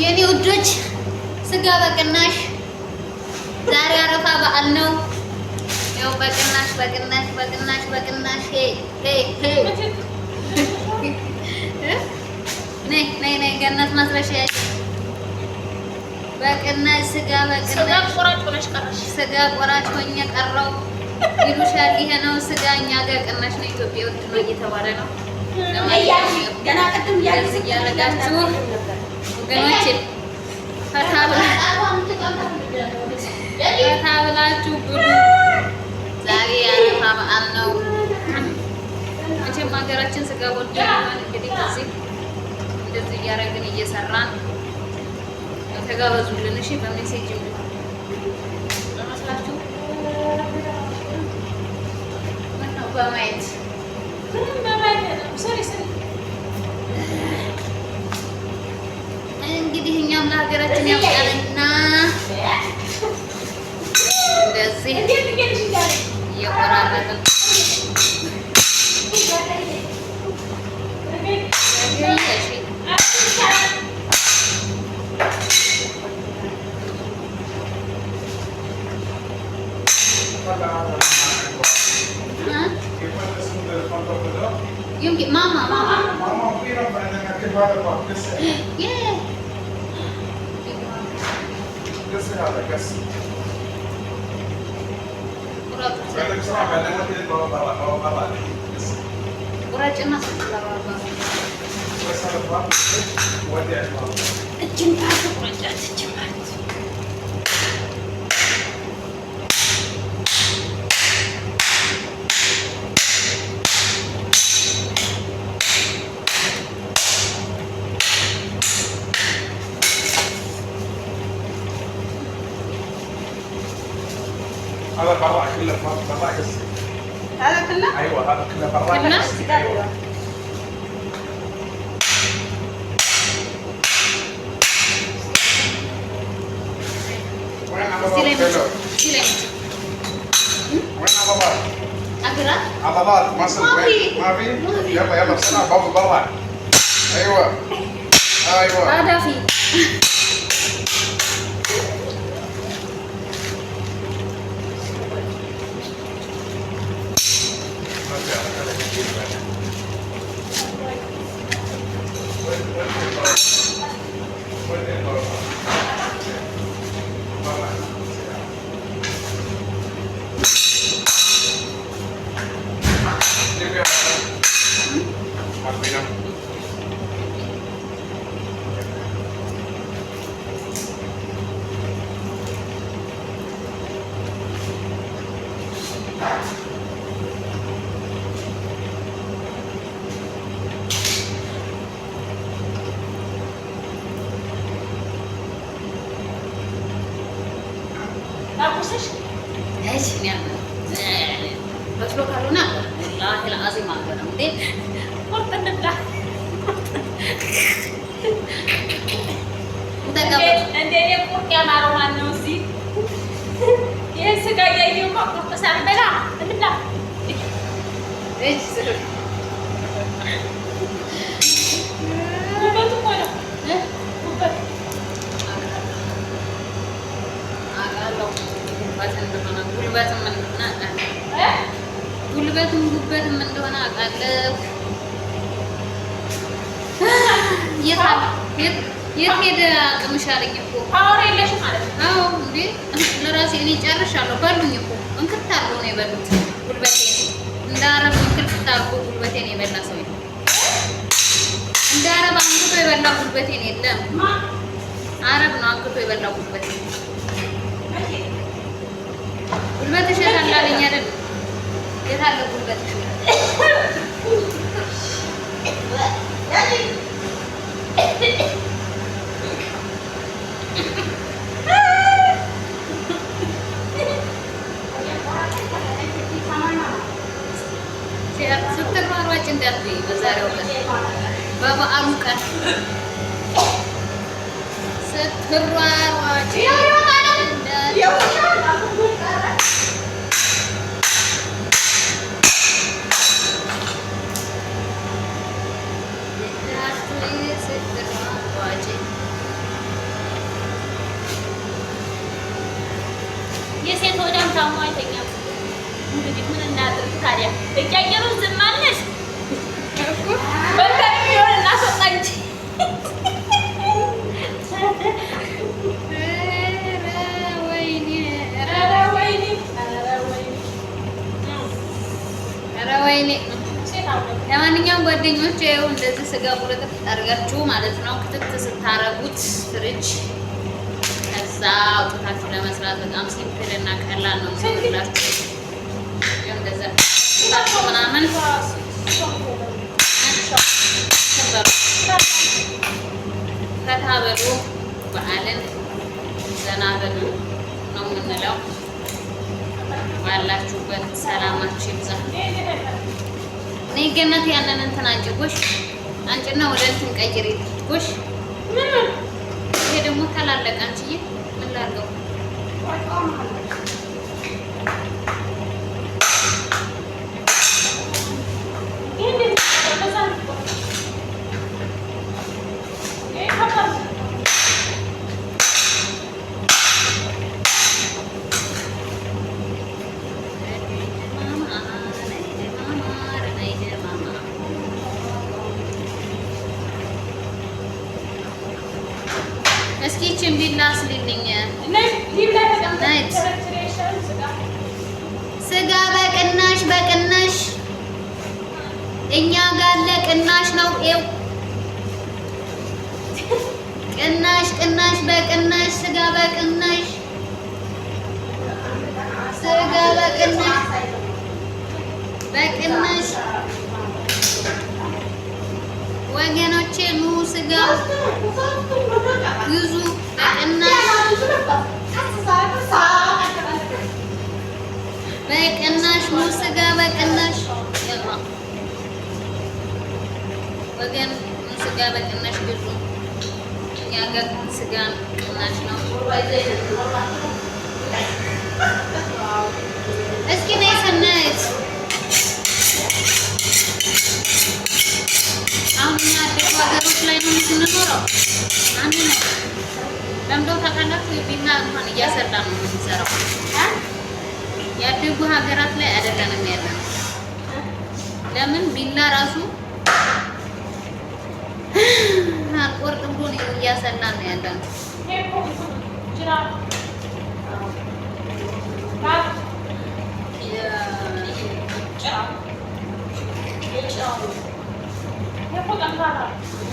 የኔ ውዶች ስጋ በቅናሽ ዛሬ አረፋ በዓል ነው። ያው በቅናሽ ነይ ገነት ማስረሻ በቅናሽ ስጋ ቆራጭ ሆኜ ቀረው ይሉሻል። ይሄ ነው ስጋ እኛ ጋር ቅናሽ ነው። ኢትዮጵያ ውድ ነው እየተባለ ነው። ገና ቅድም እያደረጋችሁ ወገኖቼ ፈታ ብላችሁ ብሉ። ዛሬ አረፋ በዓል ነው። መቼም ሀገራችን ስጋ ወድ ነው። እንግዲህ እንደዚህ እያደረግን እየሰራን ተጋበዙልን። እሺ በሜሴጅ ለመስላችሁ ነው በማየት እንግዲህ እኛም ለሀገራችን ያብቃንና እንደዚህ እየቆራረጥን يمكن ماما في رفع انك هذا الوقت لسه هذا قص بعدك بصراحه بعدين ما تدري ما طلع وراجعنا بس هذا الوقت ودي الجمعات ورجعت الجمعات هذا براء كله براء قصي هذا كله؟ ايوه هذا كله براء قصي ايوه وين عضلات؟ وين عضلات؟ عضلات ما في؟ يلا بسرعه بابا برا ايوه هذا في ايش يعني بس لو كانوا والله العظيم ما كانوا دي قلت نبدا እንደ እኔ ቁርጥ ያማረው ማነው? እስኪ ይሄ ስጋ እያየሁ ቁርጥ ሳልበላ እንብላ። ጉበቱ እኮ ነው ጉልበትም እንደሆነ አውቃለሁ። የት ሄደ አቅምሽ አለኝ እኮ ፓወር የለሽም ማለት ነው። አዎ እንዴ ለራሴ እኔ ጨርሻለሁ። በሉኝ እኮ እንክት አድርገው ነው የበሉት ጉልበቴን። እንደ አረብ እንክት አድርጎ ጉልበቴን የበላ ሰው የለም። እንደ አረብ አንክቶ የበላ ጉልበቴን የለም። አረብ ነው አንክቶ የበላ ጉልበቴን። ጉልበትሽ የት አለ አለኝ አይደል? የት አለ ጉልበትሽ? ስትሯሯጭ እንዳትዪ በዛሬው ቀን በበዓሉ ቀን ስትሯሯጭ ታሞ አይተኛም። እንግዲህ ምን እናድርግ ታዲያ? እያየሩ ዝም አለሽ እኮ በቃ ይሆን እናስወጣ እንጂ ወይኔ ለማንኛውም ጓደኞቼ ይኸው እንደዚህ ስጋ ቁርጥጥ አድርጋችሁ ማለት ነው ክትት ስታረጉት ፍሪጅ ከዛ አውጥታችሁ ለመስራት በጣም ሲምፕል እና ቀላል ነው የሚሆንላችሁ። እንደዛ ታችሁ ምናምን ፈታ በሉ በዓልን ዘና በሉ ነው የምንለው። ባላችሁበት ሰላማችሁ ይብዛ። እኔ ገነት ያንን እንትን አንጭጎሽ አንጭና ወደ እንትን ቀይሪ ጎሽ። ይሄ ደግሞ ተላለቀ። አንቺዬ ምን ላድርገው? እስኪ ይህችን ቢላ አስልልኝ። ስጋ በቅናሽ በቅናሽ እኛ ጋር ለቅናሽ ነው። ይኸው ቅናሽ ቅናሽ በቅናሽ ስጋ በቅናሽ ስጋ በቅናሽ በቅናሽ ወገኖቼ ኑ ስጋ ግዙ በቅናሽ ኑ ስጋ በቅናሽ ወገን ኑ ስጋ በቅናሽ ግዙ። እኛ ጋር ስጋ ቅናሽ ነው። እስኪ ነይ ሰናይት አሁን እኛ ያደጉ ሀገሮች ላይ ነው የምንኖረው። አንድ ነው ለምደው ታውቃላችሁ። ቢላ እንኳን እያሰራ ነው የምንሰራው። ያደጉ ሀገራት ላይ አይደለንም ያለነው። ለምን ቢላ ራሱ አልቆርጥ ብሎ እያሰላ ነው ያለነው።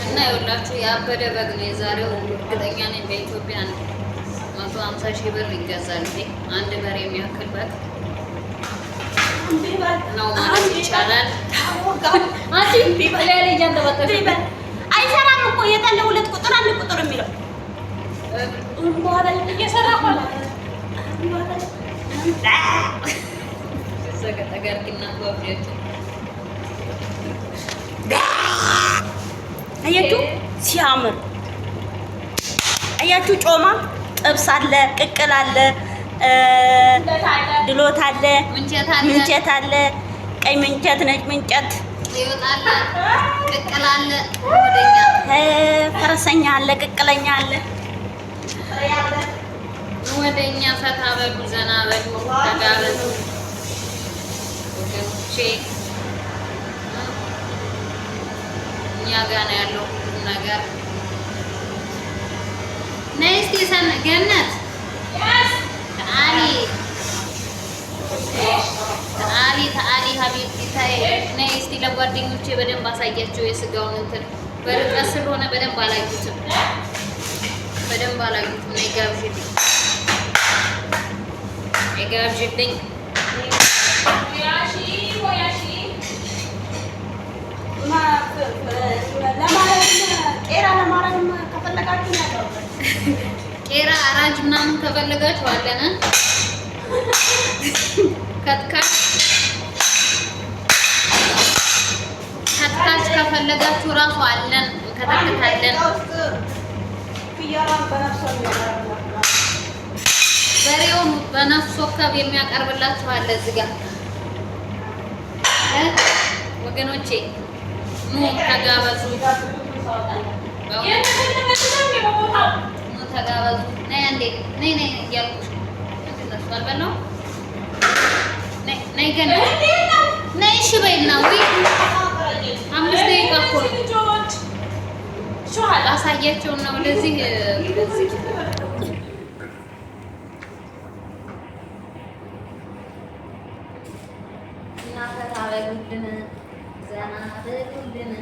እና ይኸውላችሁ የአበደ በግ ነው የዛሬው። እርግጠኛ ነኝ በኢትዮጵያ 150 ሺህ ብር ይገዛል። አንድ በሬ የሚያክል በግ ነው ማለት ይቻላል። አይሰራም እኮ የጠለ 2 ቁጥር 1 ቁጥር የሚለው አያችሁ ሲያምር፣ አያችሁ ጮማ ጥብስ አለ፣ ቅቅል አለ፣ ድሎት አለ፣ ምንቸት አለ፣ ቀይ ምንቸት፣ ነጭ ምንቸት ይወጣል፣ ቅቅል አለ፣ ወደኛ ፈረሰኛ አለ፣ ቅቅለኛ አለ። ወደኛ ፈታ በሉ፣ ዘና በሉ፣ ተጋበዙ ወገኖቼ። እኛ ጋር ነው ያለው ሁሉም ነገር። ነይ እስኪ ገነት ተአሊ ሀቢብቲ ነይ እስኪ ለጓደኞቼ በደንብ አሳያቸው የስጋውን እንትን። በርቀት ስለሆነ በደንብ አላዩትም። ነይ ጋብዥልኝ። ቄራ አራጅ ምናምን ከፈለጋችሁ አለን። ከትካች ከፈለጋችሁ እራሱ አለን፣ እንከተክታለን። በሬውን በነፍስ ወከብ የሚያቀርብላችሁ አለ እዚህ ጋር ወገኖቼ። ኑ ተጋበዙ፣ ኑ ተጋበዙ። ነይ አንዴ ነይ እያልኩሽ ምንድን ነው እሱ አልበላሁም ነይ ገና ነይ። እሺ በይና ወይ 5 ደቂቃ እኮ ነው። አሳያቸውና ወደዚህ እና ፈታ በሉልን ዘና በሉልን